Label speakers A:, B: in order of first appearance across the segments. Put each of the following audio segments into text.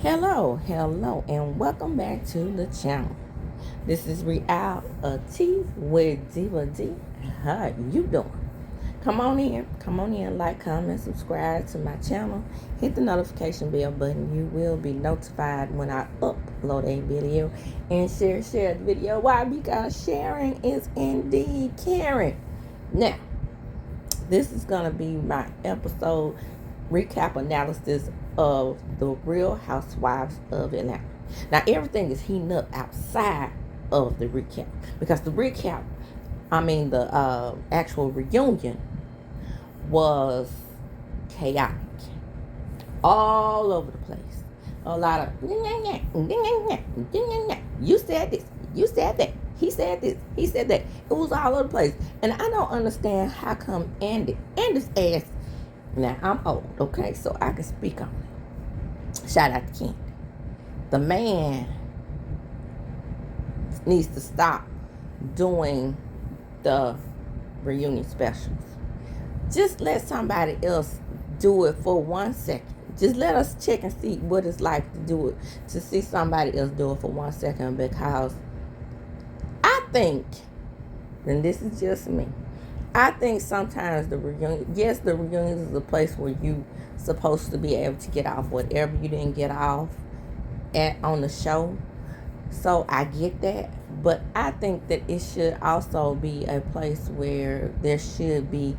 A: Hello, and welcome back to the channel. This is Reality with Diva D. How you doing? Come on in, like, comment, subscribe to my channel. Hit the notification bell button. You will be notified when I upload a video. And share the video. Why? Because sharing is indeed caring. Now, this is going to be my episode recap analysis of the Real Housewives of Atlanta. Now, everything is heating up outside of the recap because the actual reunion was chaotic all over the place. A lot of you said this, you said that, he said this, he said that. It was all over the place, and I don't understand how come Andy's ass. Now I'm old, okay, so I can speak on it. Shout out to Ken. The man needs to stop doing the reunion specials. Just let somebody else do it for 1 second. Just let us check and see what it's like to do it, to see somebody else do it for 1 second, because I think, and this is just me, I think sometimes the reunion is a place where you supposed to be able to get off whatever you didn't get off on the show. So I get that, but I think that it should also be a place where they shouldn't be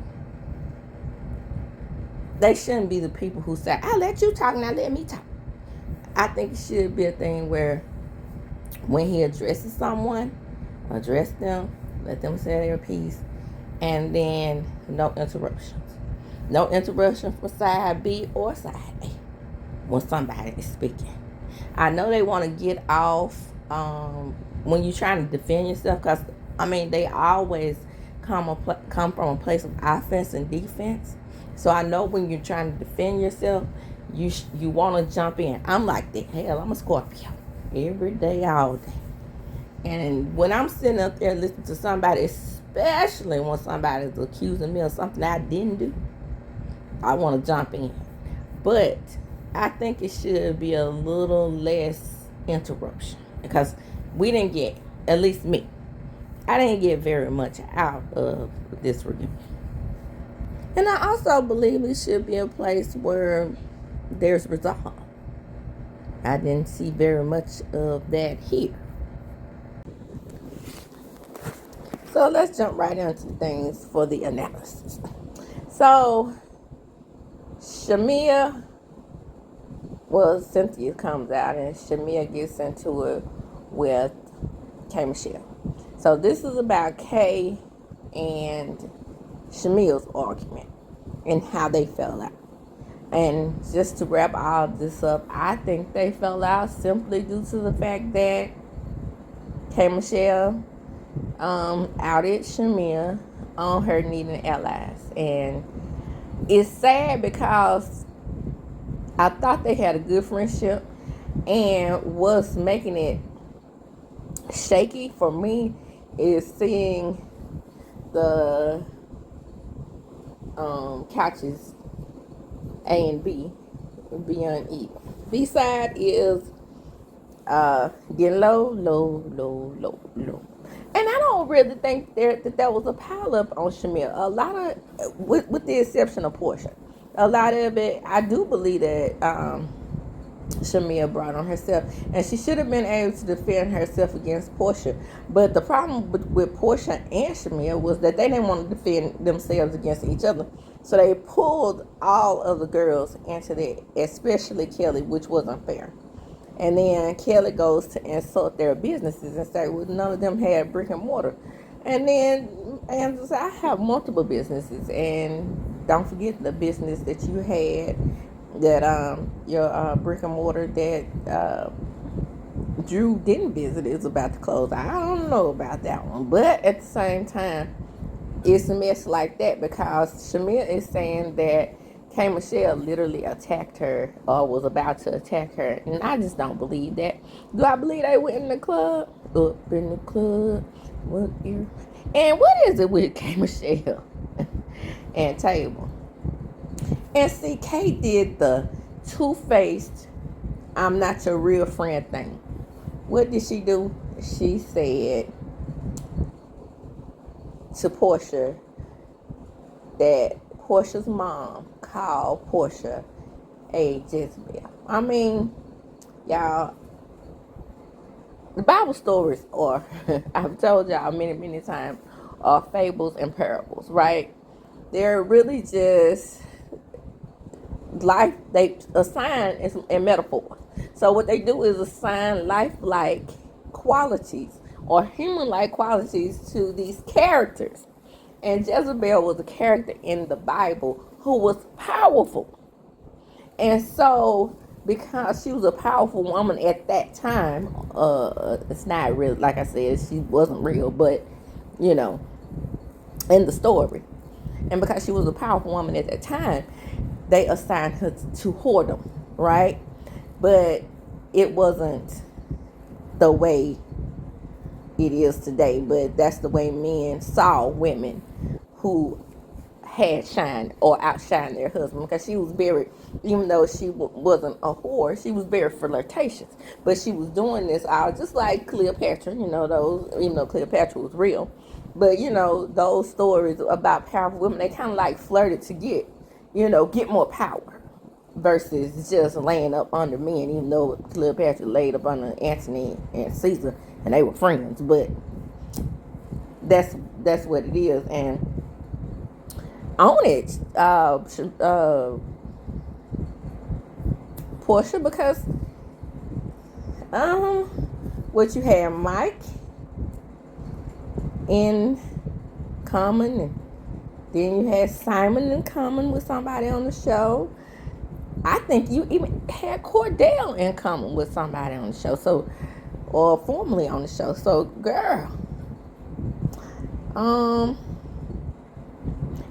A: the people who say, "I let you talk, now let me talk." I think it should be a thing where when he addresses someone, address them, let them say their piece, and then no interruptions. No interruption from side B or side A when somebody is speaking. I know they want to get off when you're trying to defend yourself, because they always come from a place of offense and defense. So I know when you're trying to defend yourself, you want to jump in. I'm like that. Hell, I'm a Scorpio every day, all day. And when I'm sitting up there listening to somebody, especially when somebody's accusing me of something I didn't do, I want to jump in. But I think it should be a little less interruption, because we didn't get, at least me, I didn't get very much out of this reunion. And I also believe it should be a place where there's resolve. I didn't see very much of that here. So let's jump right into things for the analysis. So Cynthia comes out, and Shamia gets into it with K. Michelle. So this is about Kay and Shamia's argument and how they fell out. And just to wrap all this up, I think they fell out simply due to the fact that K. Michelle outed Shamia on her needing allies. And it's sad because I thought they had a good friendship, and what's making it shaky for me is seeing the couches A and B beyond E. B side is getting low. And I don't really think that was a pile up on Shamia. A lot of, with the exception of Portia, a lot of it, I do believe that Shamia brought on herself, and she should have been able to defend herself against Portia. But the problem with Portia and Shamia was that they didn't want to defend themselves against each other. So they pulled all of the girls into that, especially Kelly, which wasn't fair. And then Kelly goes to insult their businesses and say, well, none of them had brick and mortar. And then Angela said, I have multiple businesses, and don't forget the business that you had, that your brick and mortar that Drew didn't visit is about to close. I don't know about that one, but at the same time, it's a mess like that, because Shamia is saying that K. Michelle literally attacked her, or was about to attack her, and I just don't believe that. Do I believe they went in the club? Up in the club. What year? And what is it with K. Michelle and Table? And see, Kate did the two-faced I'm not your real friend thing. What did she do? She said to Portia that Portia's mom called Portia a Jezebel. I mean, y'all, the Bible stories are, I've told y'all many, many times, are fables and parables, right? They're really just life, they assign in metaphors. So what they do is assign lifelike qualities or human-like qualities to these characters. And Jezebel was a character in the Bible who was powerful. And so, because she was a powerful woman at that time, it's not real, like I said, she wasn't real, but, you know, in the story. And because she was a powerful woman at that time, they assigned her to whoredom, right? But it wasn't the way it is today, but that's the way men saw women who had shined or outshined their husband, because she was very, even though she wasn't a whore, she was very flirtatious, but she was doing this all just like Cleopatra, those, even though Cleopatra was real, but those stories about powerful women, they kind of like flirted to get more power versus just laying up under men, even though Cleopatra laid up under Antony and Caesar and they were friends, but that's what it is. And on it, Portia, because what you had Mike in common, and then you had Simon in common with somebody on the show. I think you even had Cordell in common with somebody on the show, so, or formerly on the show. So, girl,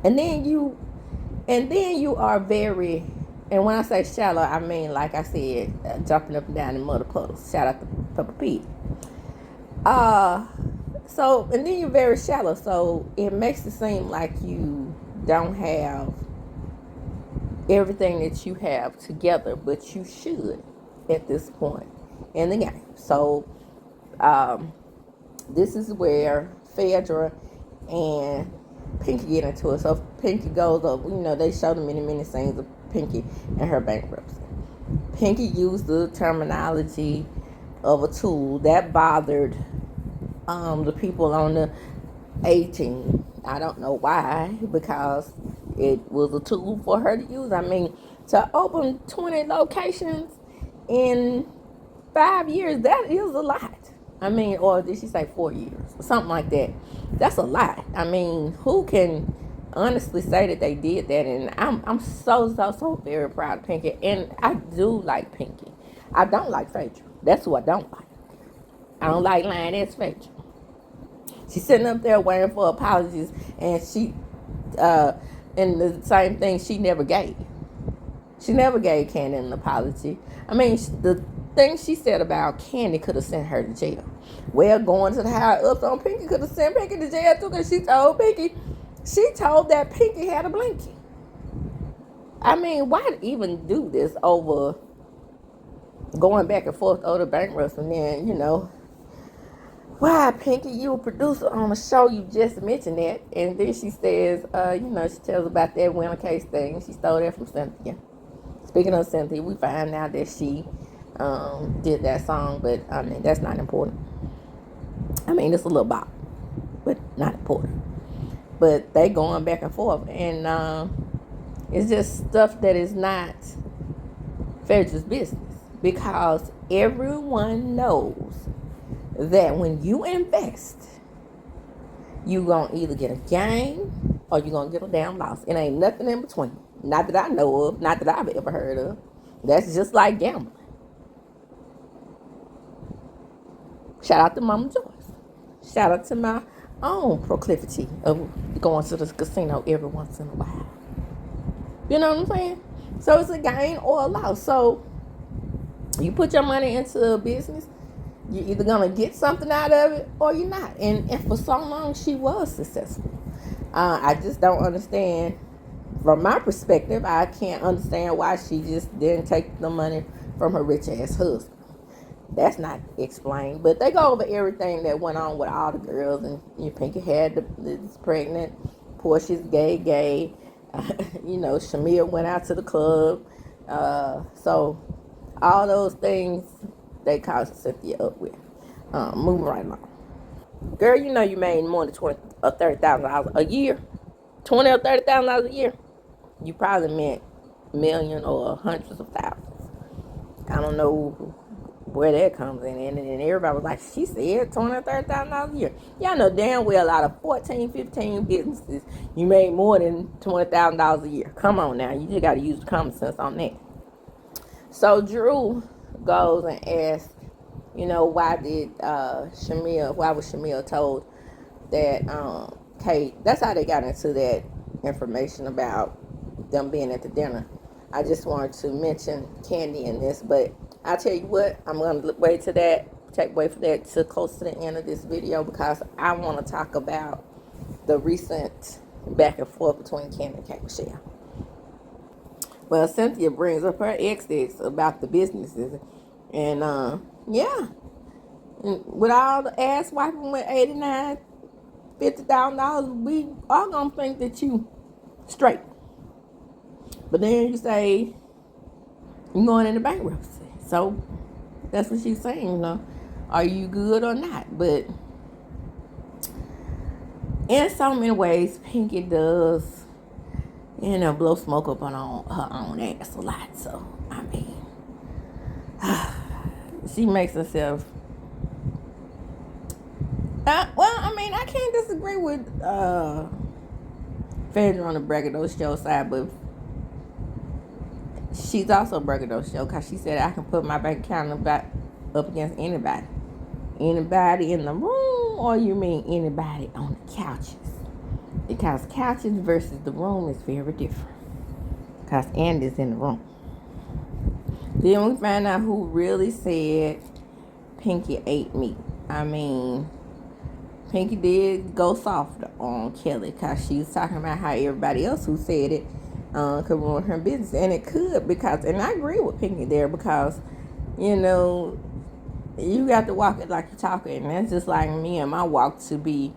A: and then you are very, and when I say shallow, I mean, like I said, jumping up and down in muddy puddles. Shout out to Peppa Pig. So, and then you're very shallow, so it makes it seem like you don't have everything that you have together, but you should at this point in the game. So, this is where Phaedra and Pinky get into it. So Pinky goes up, they show the many, many scenes of Pinky and her bankruptcy. Pinky used the terminology of a tool that bothered the people on the A team. I don't know why, because it was a tool for her to use. I mean, to open 20 locations in 5 years, that is a lot. I mean, or did she say 4 years? Something like that. That's a lot. I mean, who can honestly say that they did that? And I'm so very proud of Pinky. And I do like Pinky. I don't like Phaedra. That's who I don't like. I don't like Lioness Phaedra. She's sitting up there waiting for apologies, and and the same thing she never gave. She never gave Candy an apology. I mean, the thing she said about Candy could have sent her to jail. Well, going to the higher ups on Pinky could have sent Pinky to jail too, because she told that Pinky had a blankie. I mean, why even do this over going back and forth over the bankruptcy? And then, why, Pinky, you a producer on a show, you just mentioned that. And then she says, she tells about that winter case thing. She stole that from Cynthia. Speaking of Cynthia, we find out that she did that song, but I mean, that's not important. I mean, it's a little bop, but not important. But they going back and forth, and it's just stuff that is not Phaedra's business, because everyone knows that when you invest, you gonna either get a gain or you gonna get a damn loss. It ain't nothing in between. Not that I know of, not that I've ever heard of. That's just like gambling. Shout out to Mama Joyce. Shout out to my own proclivity of going to the casino every once in a while. You know what I'm saying? So it's a gain or a loss. So you put your money into a business, you're either going to get something out of it or you're not. And for so long, she was successful. I just don't understand. From my perspective, I can't understand why she just didn't take the money from her rich ass husband. That's not explained, but they go over everything that went on with all the girls. And Pinky had is pregnant, Portia's gay. Shamir went out to the club. So all those things they caused Cynthia up with. Moving right along. Girl, you made more than $20,000 or $30,000 a year. $20,000 or $30,000 a year. You probably meant million or hundreds of thousands. I don't know where that comes in. And everybody was like, she said $20,000 or $30,000 a year. Y'all know damn well out of 14, 15 businesses, you made more than $20,000 a year. Come on now. You just got to use common sense on that. So Drew goes and asks, why was Shamil told that Kate, that's how they got into that information about them being at the dinner. I just wanted to mention Candy in this, but I'll tell you what, I'm going to wait for that till close to the end of this video, because I want to talk about the recent back and forth between Candy and Kate Michelle. Well, Cynthia brings up her exes about the businesses, and yeah, and with all the ass wiping with $89,000, $50,000, we all gonna think that you straight. But then you say you're going into bankruptcy, so that's what she's saying. Are you good or not? But in so many ways, Pinky does, blow smoke up on her own ass a lot. So I mean, she makes herself. I can't disagree with Phaedra on the braggadocio side, but she's also braggadocio because she said I can put my bank account up against anybody. Anybody in the room, or you mean anybody on the couches? Because couches versus the room is very different. Because Andy's in the room. Then we find out who really said Pinky ate meat. I mean, Pinky did go soft on Kelly because she was talking about how everybody else who said it could ruin her business. And it could, and I agree with Pinky there, because, you got to walk it like you're talking. And that's just like me and my walk to be,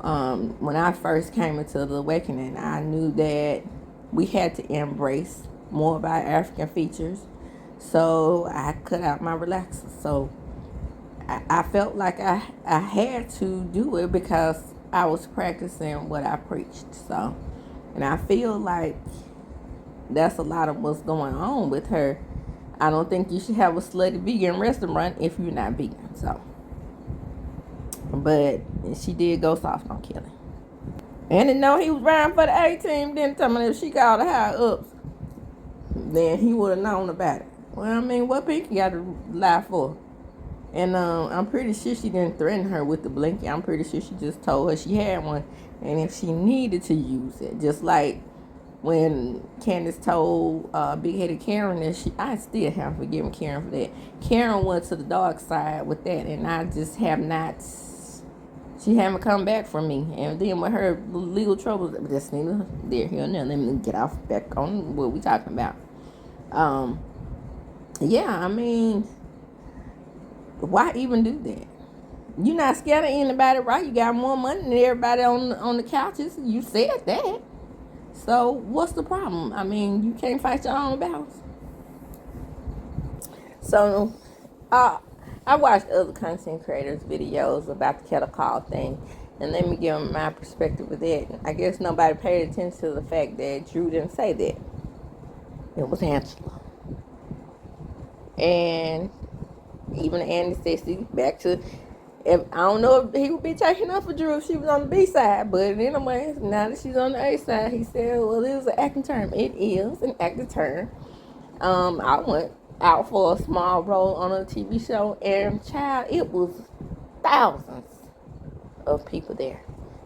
A: when I first came into the awakening, I knew that we had to embrace more of our African features. So I cut out my relaxers. So I felt like I had to do it because I was practicing what I preached. So, and I feel like that's a lot of what's going on with her. I don't think you should have a slutty vegan restaurant if you're not vegan. So, but she did go soft on Kelly. And to know he was riding for the A-team, didn't tell me if she called the higher ups, then he would have known about it. Well, I mean, what Pinky got to lie for? And I'm pretty sure she didn't threaten her with the blanket. I'm pretty sure she just told her she had one, and if she needed to use it, just like when Candace told Big Headed Karen that I still haven't forgiven Karen for that. Karen went to the dark side with that, and I just have not. She haven't come back from me. And then with her legal troubles, that's neither there here and there. Let me get off back on what we talking about. Yeah, I mean, why even do that? You're not scared of anybody, right? You got more money than everybody on the couches. You said that. So what's the problem? I mean, you can't fight your own battles. So, I watched other content creators' videos about the kettle call thing, and let me give them my perspective with that. I guess nobody paid attention to the fact that Drew didn't say that. It was Angela. And even Andy said, see, back to, I don't know if he would be taking up for Drew if she was on the B side, but anyway, now that she's on the A side, he said, well, it was an acting term. It is an acting term. I went out for a small role on a TV show, and child, it was thousands of people there.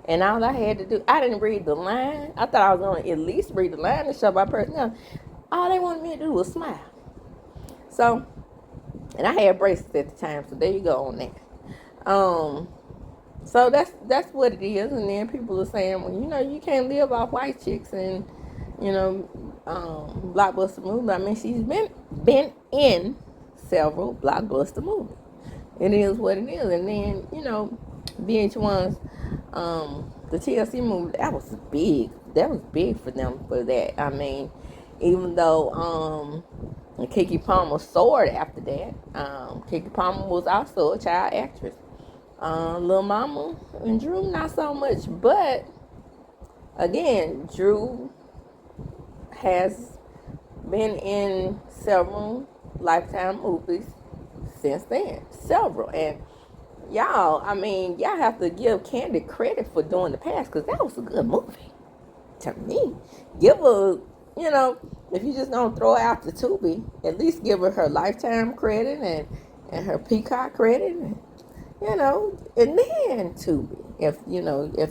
A: And all I had to do, I didn't read the line. I thought I was going to at least read the line and show my personality. All they wanted me to do was smile. So, and I had braces at the time, so there you go on that. So that's what it is. And then people are saying, well, you can't live off white chicks, and blockbuster movies. I mean, she's been in several blockbuster movies. It is what it is. And then, VH1's the TLC movie, that was big. That was big for them for that. I mean, even though Keke Palmer soared after that. Keke Palmer was also a child actress. Lil Mama and Drew, not so much. But again, Drew has been in several Lifetime movies since then. Several. And y'all have to give Candy credit for doing the past, because that was a good movie to me. Give her, if you just don't throw out the Tubi, at least give her Lifetime credit and her Peacock credit, and then Tubi. If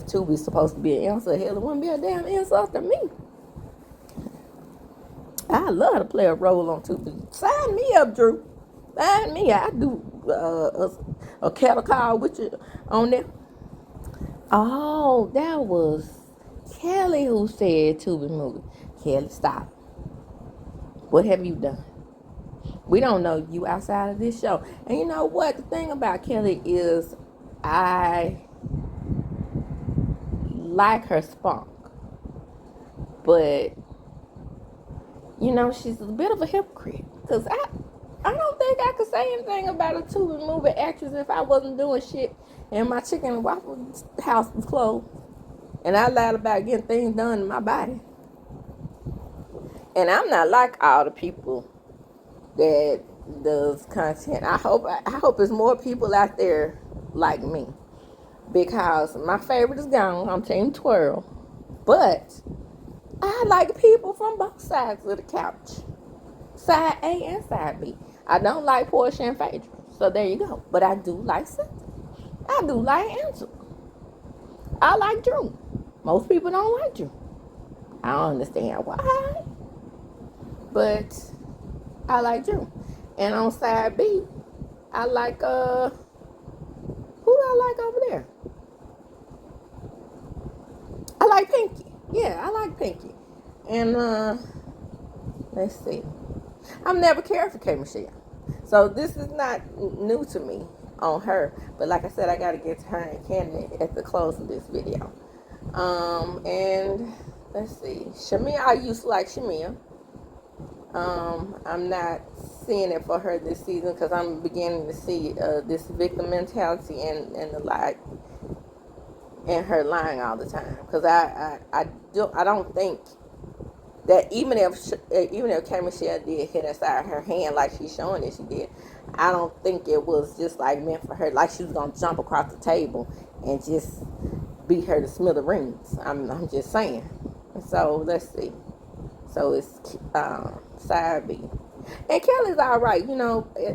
A: Tubi's supposed to be an insult, hell, it wouldn't be a damn insult to me. I love to play a role on Tubi. Sign me up, Drew. Sign me. I do a cattle call with you on there. Oh, that was Kelly who said Tubi movie. Kelly, stop. What have you done? We don't know you outside of this show. And you know what? The thing about Kelly is I like her spunk. But, she's a bit of a hypocrite. Because I don't think I could say anything about a Tubi movie actress if I wasn't doing shit and my chicken and waffle house was closed. And I lied about getting things done in my body. And I'm not like all the people that does content. I hope it's more people out there like me. Because my favorite is gone. I'm Team Twirl. But I like people from both sides of the couch. Side A and side B. I don't like Portia and Phaedra. So there you go. But I do like Cynthia. I do like Angela. I like Drew. Most people don't like Drew. I don't understand why. But I like Drew. And on side B, I like, who do I like over there? I like Pinky. Yeah, I like Pinky. And, let's see. I've never cared for K. Michelle. So this is not new to me on her. But like I said, I got to get to her and Candy at the close of this video. And let's see. Shamia, I used to like Shamia. I'm not seeing it for her this season because I'm beginning to see this victim mentality and the lie, and her lying all the time. Because I don't think that even if K. Michelle did hit inside her hand like she's showing that she did, I don't think it was just like meant for her, like she was gonna jump across the table and just beat her to smithereens. I'm just saying. So let's see. So it's side B. And Kelly's all right.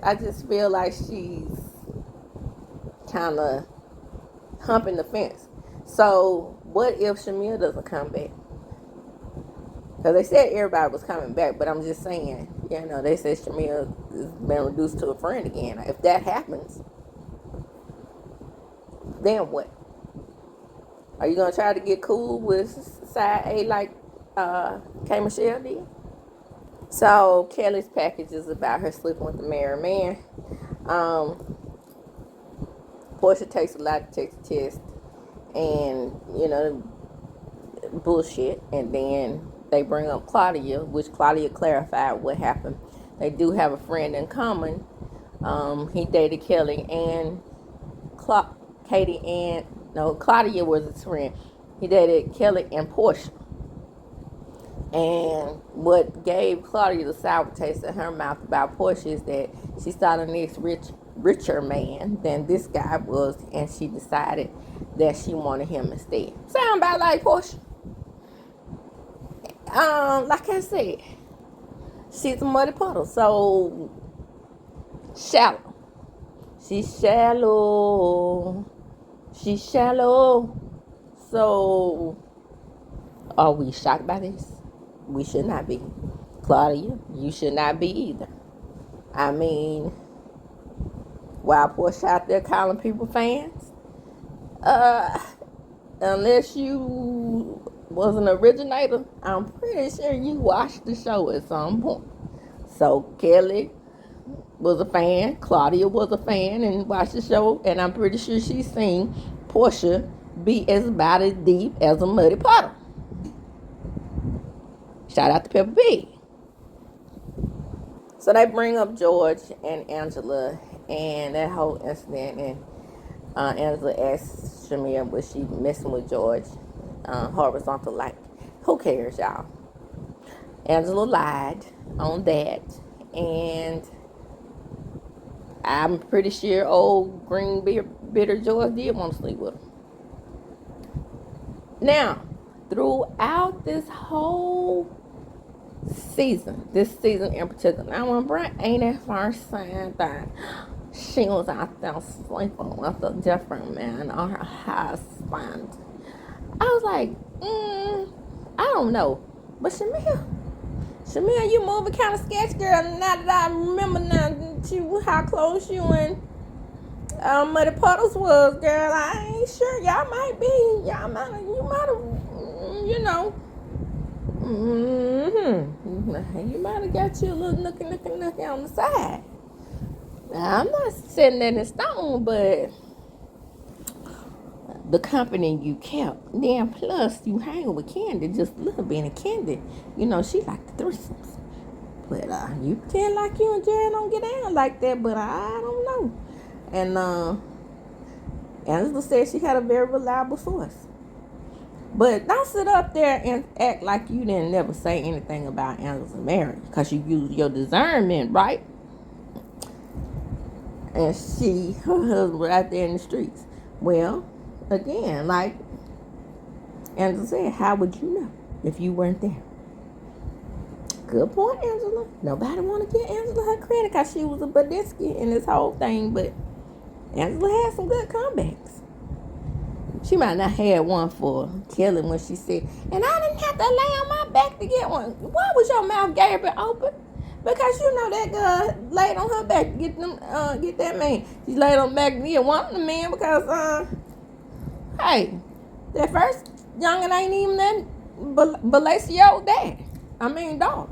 A: I just feel like she's kind of humping the fence. So what if Shamia doesn't come back? Because they said everybody was coming back, but I'm just saying, they said Shamia has been reduced to a friend again. If that happens, then what? Are you going to try to get cool with side A like K. Michelle did? So Kelly's package is about her sleeping with the married man. Portia takes a lie detector test and, bullshit. And then they bring up Claudia, which Claudia clarified what happened. They do have a friend in common. He dated Kelly and Claudia was his friend. He dated Kelly and Portia. And what gave Claudia the sour taste in her mouth about Portia is that she saw the next richer man than this guy was, and she decided that she wanted him instead. Sound about like Portia. Like I said, she's a muddy puddle, so shallow. She's shallow. So, are we shocked by this? We should not be. Claudia, you should not be either. I mean, while Portia out there calling people fans, unless you was an originator, I'm pretty sure you watched the show at some point. So Kelly was a fan, Claudia was a fan and watched the show, and I'm pretty sure she's seen Portia be as about as deep as a muddy puddle. Shout out to Peppa Pig. So they bring up George and Angela and that whole incident, and Angela asked Shamir, was she messing with George horizontal? Like, who cares, y'all? Angela lied on that, and I'm pretty sure old green bitter George did want to sleep with her. Now, throughout this whole season, this season in particular, now when Brent ain't at first saying that she was out there sleeping with a different man on her husband, I was like, I don't know. But Shamil, you moving kind of sketch, girl. Now that I remember now how close you and Muddy Puddles was, girl, I ain't sure. You might have, you know, you might have got you a little nookie on the side. Now, I'm not setting that in stone, but the company you kept, then plus you hang with Candy just a little bit, and Candy, you know, she like the threesomes. But you pretend like you and Jared don't get down like that, but I don't know. And Angela said she had a very reliable source. But don't sit up there and act like you didn't never say anything about Angela's marriage, because you used your discernment, right? And her husband was out there in the streets. Well, again, like Angela said, how would you know if you weren't there? Good point, Angela. Nobody want to give Angela her credit because she was a Badisky in this whole thing, but Angela had some good comebacks. She might not have one for Kelly when she said, and I didn't have to lay on my back to get one. Why was your mouth gaping open? Because you know that girl laid on her back to get that man. She laid on the back to get one of the men because, hey, that first youngin' ain't even that Balacio dad. I mean, dog.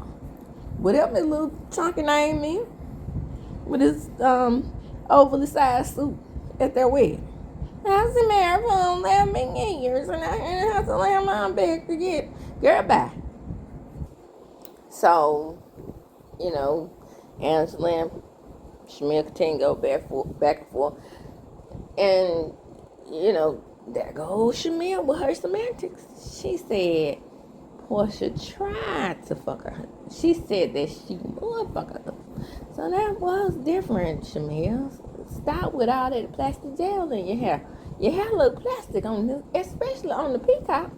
A: Whatever his little chunky name is, with his overly sized suit at their wedding. I was married for 11 years, and I have to lay on my back to get girl bye. So, you know, Angela and Shamil continue to go back and forth. And, you know, there goes Shamil with her semantics. She said Portia tried to fuck her. She said that she would fuck her. So that was different, Shamil. Stop with all that plastic gel in your hair. Your hair look plastic on this, especially on the Peacock.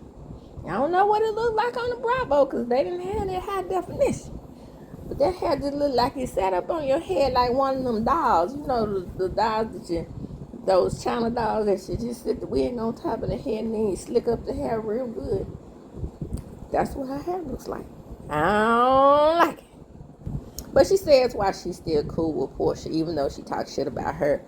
A: I don't know what it looked like on the Bravo because they didn't have that high definition. But that hair just looked like it sat up on your head like one of them dolls. You know, the dolls that those China dolls that you just sit the wig on top of the head and then you slick up the hair real good. That's what her hair looks like. I don't like it. But she says why she's still cool with Portia, even though she talks shit about her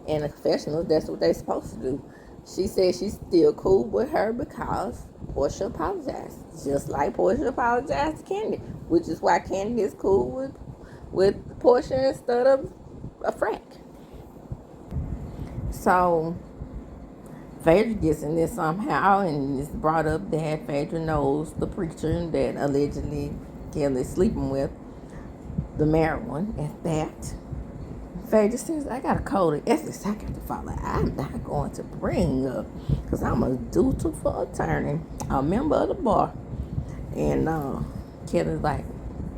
A: in the confessional. That's what they're supposed to do. She says she's still cool with her because Portia apologized. Just like Portia apologized to Candy, which is why Candy is cool with Portia instead of a frack. So Phaedra gets in this somehow, and it's brought up that Phaedra knows the preacher that allegedly Kelly's sleeping with, the married one, at that. Phaedra says, I got a code of ethics I got to follow. I'm not going to bring up, because I'm a dutiful attorney, a member of the bar. And Kelly's like,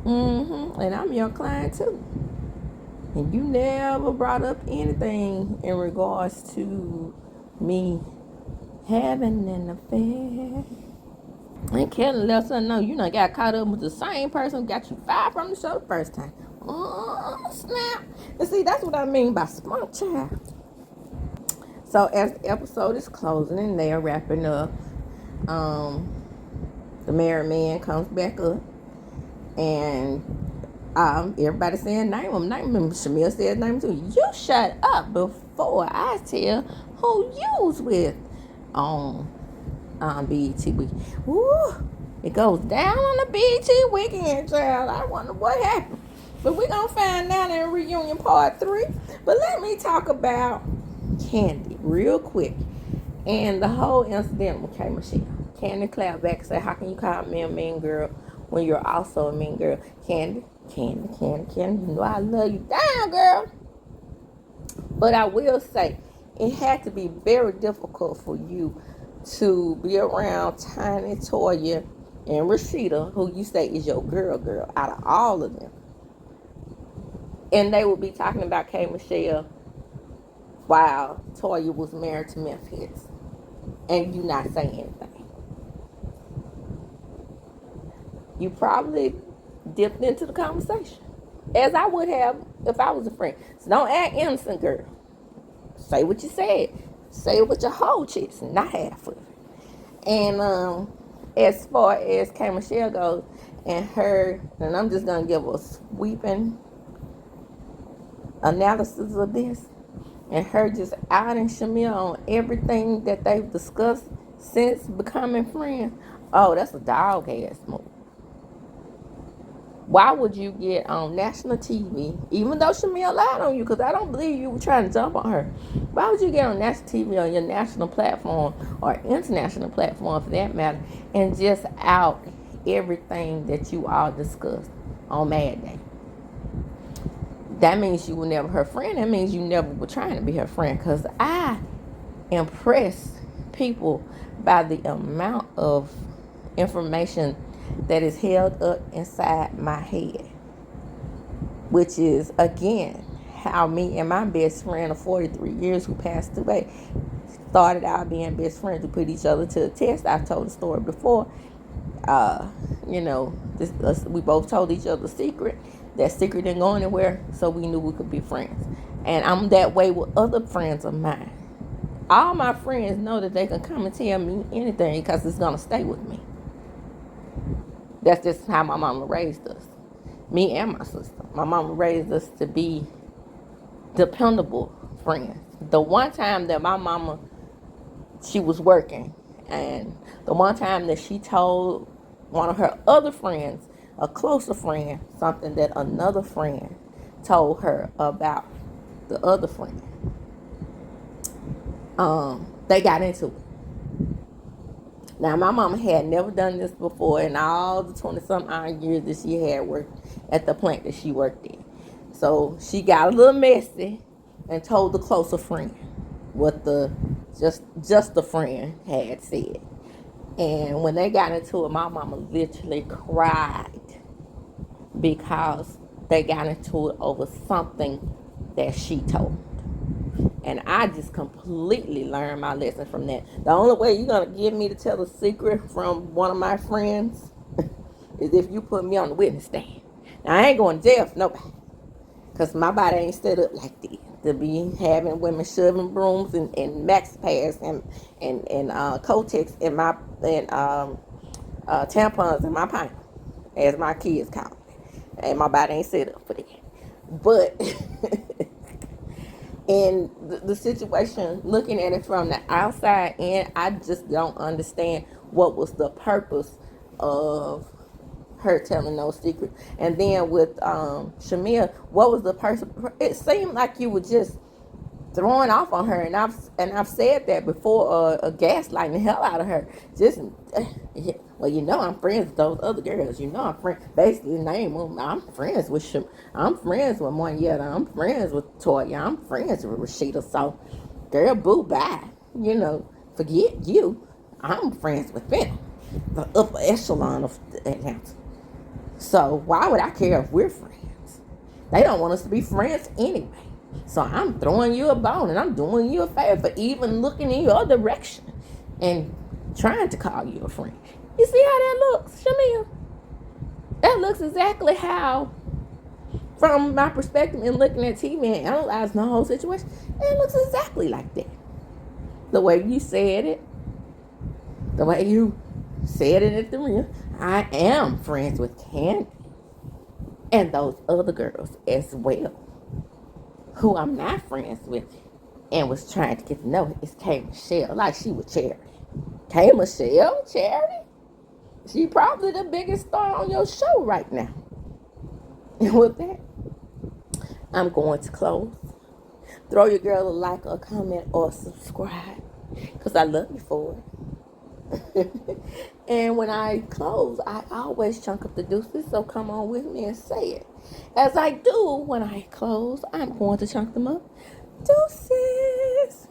A: and I'm your client too. And you never brought up anything in regards to me having an affair. And Kelly lets her know, you know, got caught up with the same person who got you fired from the show the first time. Oh, snap. And see, that's what I mean by smart child. So as the episode is closing and they are wrapping up, the married man comes back up, and everybody saying name him. Shamil said name too. You shut up before I tell who you was with on BET weekend. Woo! It goes down on the BET weekend, child. I wonder what happened. But we're going to find out in reunion part 3. But let me talk about Candy real quick. And the whole incident with K. Michelle. Candy clapped back and said, how can you call me a mean girl when you're also a mean girl? Candy, you know I love you. Damn, girl. But I will say, it had to be very difficult for you to be around Tiny, Toya, and Rashida, who you say is your girl, out of all of them. And they would be talking about K. Michelle while Toya was married to Memphis. And you not saying anything. You probably dipped into the conversation. As I would have if I was a friend. So don't act innocent, girl. Say what you said. Say it with your whole chest, not half of it. And as far as K. Michelle goes, and I'm just going to give a sweeping analysis of this, and her just outing Shamil on everything that they've discussed since becoming friends. Oh, that's a dog ass move. Why would you get on national TV, even though Shamil lied on you, because I don't believe you were trying to jump on her. Why would you get on national TV, on your national platform, or international platform for that matter, and just out everything that you all discussed on Mad Day? That means you were never her friend. That means you never were trying to be her friend, because I impress people by the amount of information that is held up inside my head, which is, again, how me and my best friend of 43 years who passed away started out being best friends to put each other to the test. I've told the story before. We both told each other a secret. That secret didn't go anywhere, so we knew we could be friends. And I'm that way with other friends of mine. All my friends know that they can come and tell me anything because it's going to stay with me. That's just how my mama raised us. Me and my sister. My mama raised us to be dependable friends. The one time that my mama, she was working, and the one time that she told one of her other friends, a closer friend, something that another friend told her about the other friend, they got into it. Now, my mama had never done this before in all the 20-some-odd years that she had worked at the plant that she worked in. So she got a little messy and told the closer friend what the just the friend had said. And when they got into it, my mama literally cried because they got into it over something that she told. And I just completely learned my lesson from that. The only way you're going to get me to tell a secret from one of my friends is if you put me on the witness stand. Now, I ain't going to jail for nobody, because my body ain't set up like that to be having women shoving brooms and max pads and Kotex and tampons in my pint, as my kids call it. And my body ain't set up for that. But in the situation, looking at it from the outside in, I just don't understand what was the purpose of her telling those secrets. And then with Shamil, what was the person? It seemed like you were just throwing off on her, and I've said that before, gaslighting the hell out of her. Just well, I'm friends with those other girls. I'm friends. Basically, name them. I'm friends with I'm friends with Monietta. I'm friends with Toya. I'm friends with Rashida. So, girl, boo, bye. Forget you. I'm friends with them, the upper echelon of Atlanta. So why would I care if we're friends? They don't want us to be friends anyway. So I'm throwing you a bone, and I'm doing you a favor for even looking in your direction and trying to call you a friend. You see how that looks, Shamil? That looks exactly how, from my perspective in looking at TV and analyzing the whole situation, it looks exactly like that. The way you said it, the way you said it at the real. I am friends with Candy and those other girls as well, who I'm not friends with and was trying to get to know is K. Michelle, like she was Charity. Hey, Michelle Charity. She probably the biggest star on your show right now. And with that, I'm going to close. Throw your girl a like, or a comment, or subscribe, because I love you for it. And when I close, I always chunk up the deuces, so come on with me and say it. As I do when I close, I'm going to chunk them up. Deuces.